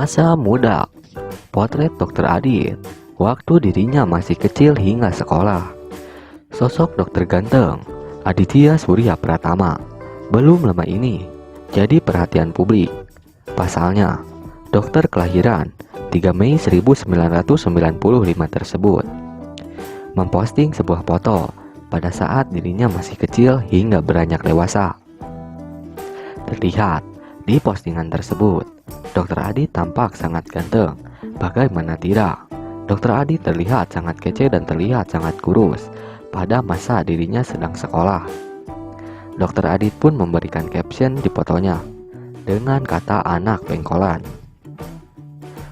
Masa muda, potret Dr. Adit, waktu dirinya masih kecil hingga sekolah. Sosok dokter ganteng, Aditya Surya Pratama, belum lama ini jadi perhatian publik. Pasalnya, dokter kelahiran 3 Mei 1995 tersebut memposting sebuah foto pada saat dirinya masih kecil hingga beranjak dewasa. Terlihat di postingan tersebut, Dr. Adit tampak sangat ganteng. Bagaimana tidak? Dr. Adit terlihat sangat kece dan terlihat sangat kurus pada masa dirinya sedang sekolah. Dr. Adit pun memberikan caption di fotonya dengan kata anak pengkolan.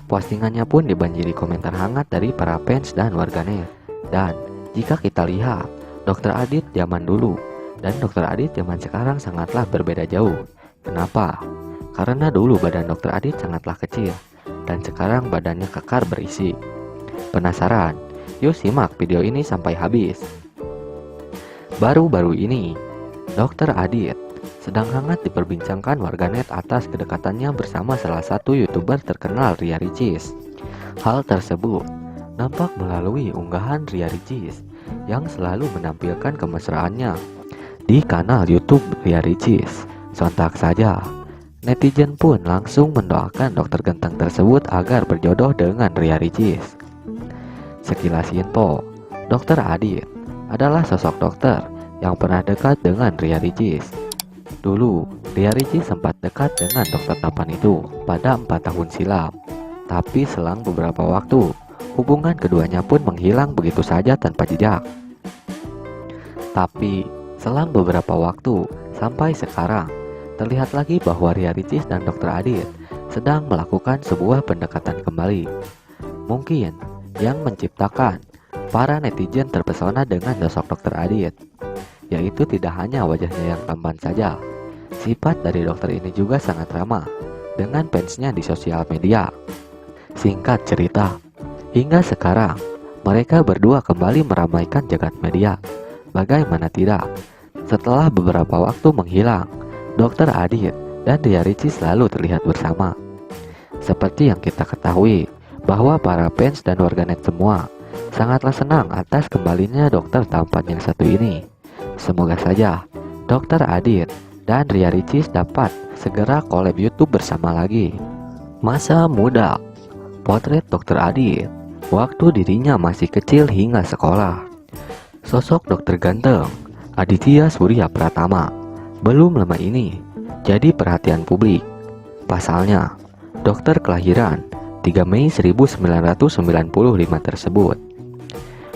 Postingannya pun dibanjiri komentar hangat dari para fans dan warganet. Dan jika kita lihat, Dr. Adit zaman dulu dan Dr. Adit zaman sekarang sangatlah berbeda jauh. Kenapa? Karena dulu badan Dr. Adit sangatlah kecil dan sekarang badannya kekar berisi. Penasaran? Yuk simak video ini sampai habis. Baru-baru ini, Dr. Adit sedang hangat diperbincangkan warganet atas kedekatannya bersama salah satu YouTuber terkenal, Ria Ricis. Hal tersebut nampak melalui unggahan Ria Ricis yang selalu menampilkan kemesraannya di kanal YouTube Ria Ricis. Sontak saja, netizen pun langsung mendoakan dokter ganteng tersebut agar berjodoh dengan Ria Ricis. Sekilas info, Dr. Adit adalah sosok dokter yang pernah dekat dengan Ria Ricis. Dulu, Ria Ricis sempat dekat dengan dokter tampan itu pada 4 tahun silam. Tapi selang beberapa waktu, hubungan keduanya pun menghilang begitu saja tanpa jejak. Tapi selang beberapa waktu sampai sekarang, terlihat lagi bahwa Ria Ricis dan Dr. Adit sedang melakukan sebuah pendekatan kembali. Mungkin yang menciptakan para netizen terpesona dengan sosok Dr. Adit, yaitu tidak hanya wajahnya yang tampan saja. Sifat dari dokter ini juga sangat ramah dengan fansnya di sosial media. Singkat cerita, hingga sekarang mereka berdua kembali meramaikan jagat media. Bagaimana tidak? Setelah beberapa waktu menghilang, Dr. Adit dan Ria Ricis selalu terlihat bersama. Seperti yang kita ketahui, bahwa para fans dan warganet semua sangatlah senang atas kembalinya dokter tampan yang satu ini. Semoga saja Dr. Adit dan Ria Ricis dapat segera collab YouTube bersama lagi. Masa muda, potret Dr. Adit, waktu dirinya masih kecil hingga sekolah. Sosok dokter ganteng, Aditya Surya Pratama, belum lama ini jadi perhatian publik. Pasalnya, dokter kelahiran 3 Mei 1995 tersebut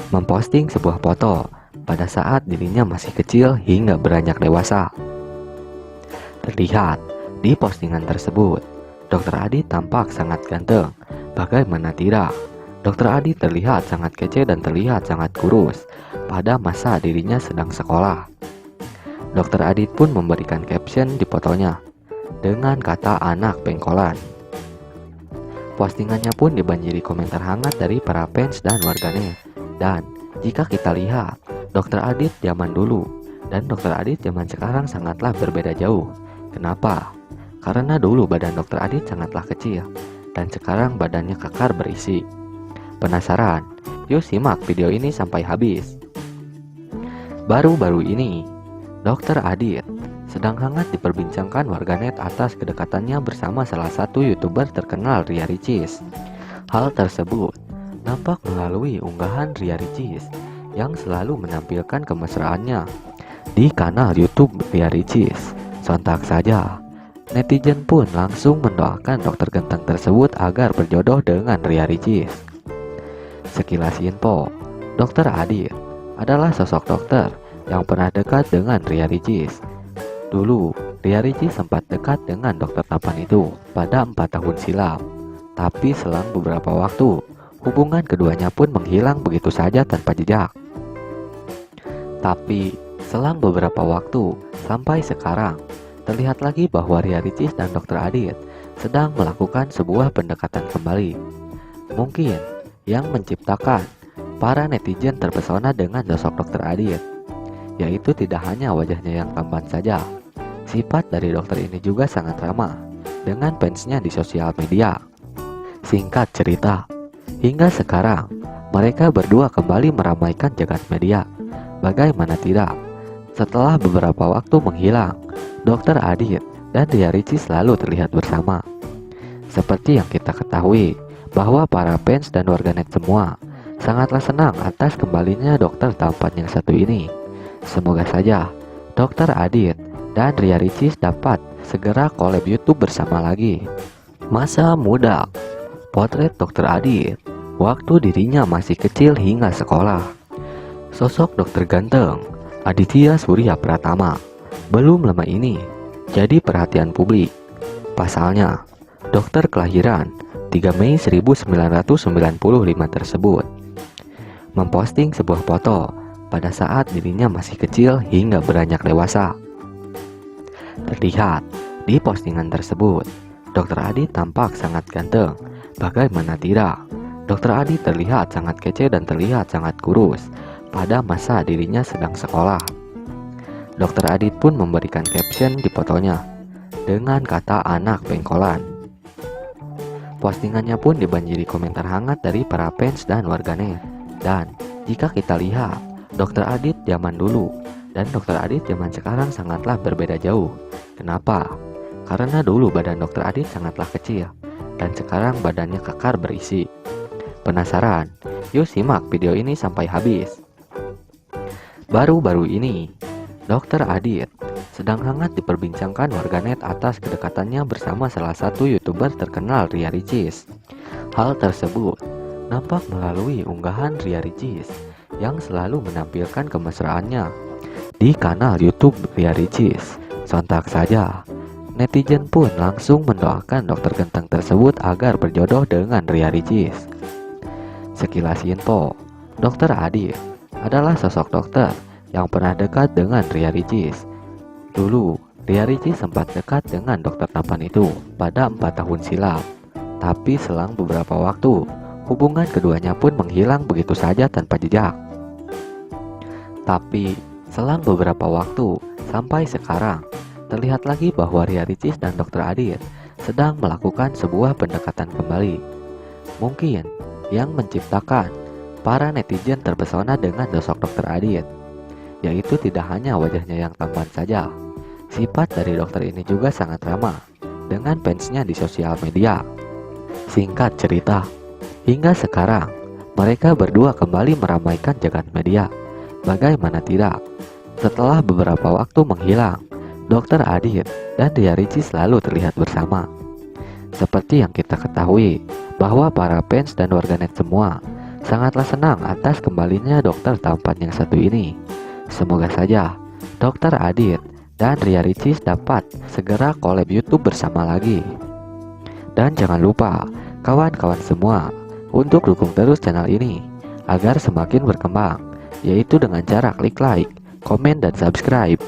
memposting sebuah foto pada saat dirinya masih kecil hingga beranjak dewasa. Terlihat di postingan tersebut, Dr. Adit tampak sangat ganteng. Bagaimana tidak? Dr. Adit terlihat sangat kece dan terlihat sangat kurus pada masa dirinya sedang sekolah. Dr. Adit pun memberikan caption di fotonya dengan kata anak pengkolan. Postingannya pun dibanjiri komentar hangat dari para fans dan warganet. Dan jika kita lihat, Dr. Adit zaman dulu dan Dr. Adit zaman sekarang sangatlah berbeda jauh. Kenapa? Karena dulu badan Dr. Adit sangatlah kecil dan sekarang badannya kekar berisi. Penasaran? Yuk simak video ini sampai habis. Baru-baru ini, Dr. Adit sedang hangat diperbincangkan warganet atas kedekatannya bersama salah satu YouTuber terkenal, Ria Ricis. Hal tersebut nampak melalui unggahan Ria Ricis yang selalu menampilkan kemesraannya di kanal YouTube Ria Ricis. Sontak saja, netizen pun langsung mendoakan dokter ganteng tersebut agar berjodoh dengan Ria Ricis. Sekilas info, Dr. Adit adalah sosok dokter yang pernah dekat dengan Ria Ricis. Dulu, Ria Ricis sempat dekat dengan dokter tampan itu pada 4 tahun silam. Tapi selang beberapa waktu, hubungan keduanya pun menghilang begitu saja tanpa jejak. Tapi selang beberapa waktu sampai sekarang, terlihat lagi bahwa Ria Ricis dan Dr. Adit sedang melakukan sebuah pendekatan kembali. Mungkin yang menciptakan para netizen terpesona dengan sosok Dr. Adit, yaitu tidak hanya wajahnya yang tampan saja. Sifat dari dokter ini juga sangat ramah dengan fansnya di sosial media. Singkat cerita, hingga sekarang mereka berdua kembali meramaikan jagat media. Bagaimana tidak? Setelah beberapa waktu menghilang, Dr. Adit dan Ria Ricis selalu terlihat bersama. Seperti yang kita ketahui, bahwa para fans dan warganet semua sangatlah senang atas kembalinya dokter tampan yang satu ini. Semoga saja Dr. Adit dan Ria Ricis dapat segera collab YouTube bersama lagi. Masa muda, potret Dr. Adit waktu dirinya masih kecil hingga sekolah. Sosok dokter ganteng Aditya Surya Pratama belum lama ini jadi perhatian publik. Pasalnya, dokter kelahiran 3 Mei 1995 tersebut memposting sebuah foto pada saat dirinya masih kecil hingga beranjak dewasa. Terlihat di postingan tersebut, Dr. Adit tampak sangat ganteng. Bagaimana tidak? Dr. Adit terlihat sangat kece dan terlihat sangat kurus pada masa dirinya sedang sekolah. Dr. Adit pun memberikan caption di fotonya dengan kata anak pengkolan. Postingannya pun dibanjiri komentar hangat dari para fans dan warganet. Dan jika kita lihat Dr. Adit zaman dulu dan Dr. Adit zaman sekarang sangatlah berbeda jauh. Kenapa? Karena dulu badan Dr. Adit sangatlah kecil dan sekarang badannya kekar berisi. Penasaran? Yuk simak video ini sampai habis. Baru-baru ini, Dr. Adit sedang hangat diperbincangkan warganet atas kedekatannya bersama salah satu YouTuber terkenal, Ria Ricis. Hal tersebut nampak melalui unggahan Ria Ricis yang selalu menampilkan kemesraannya di kanal YouTube Ria Ricis. Sontak saja, netizen pun langsung mendoakan dokter ganteng tersebut agar berjodoh dengan Ria Ricis. Sekilas info, Dr. Adit adalah sosok dokter yang pernah dekat dengan Ria Ricis. Dulu, Ria Ricis sempat dekat dengan dokter tampan itu pada 4 tahun silam. Tapi selang beberapa waktu, hubungan keduanya pun menghilang begitu saja tanpa jejak. Tapi selang beberapa waktu sampai sekarang, terlihat lagi bahwa Ria Ricis dan Dr. Adit sedang melakukan sebuah pendekatan kembali. Mungkin yang menciptakan para netizen terpesona dengan sosok Dr. Adit, yaitu tidak hanya wajahnya yang tampan saja. Sifat dari dokter ini juga sangat ramah dengan fansnya di sosial media. Singkat cerita, hingga sekarang mereka berdua kembali meramaikan jagat media. Bagaimana tidak? Setelah beberapa waktu menghilang, Dr. Adit dan Ria Ricis selalu terlihat bersama. Seperti yang kita ketahui, bahwa para fans dan warganet semua sangatlah senang atas kembalinya dokter tampan yang satu ini. Semoga saja Dr. Adit dan Ria Ricis dapat segera collab YouTube bersama lagi. Dan jangan lupa kawan-kawan semua untuk dukung terus channel ini agar semakin berkembang, yaitu dengan cara klik like, komen, dan subscribe.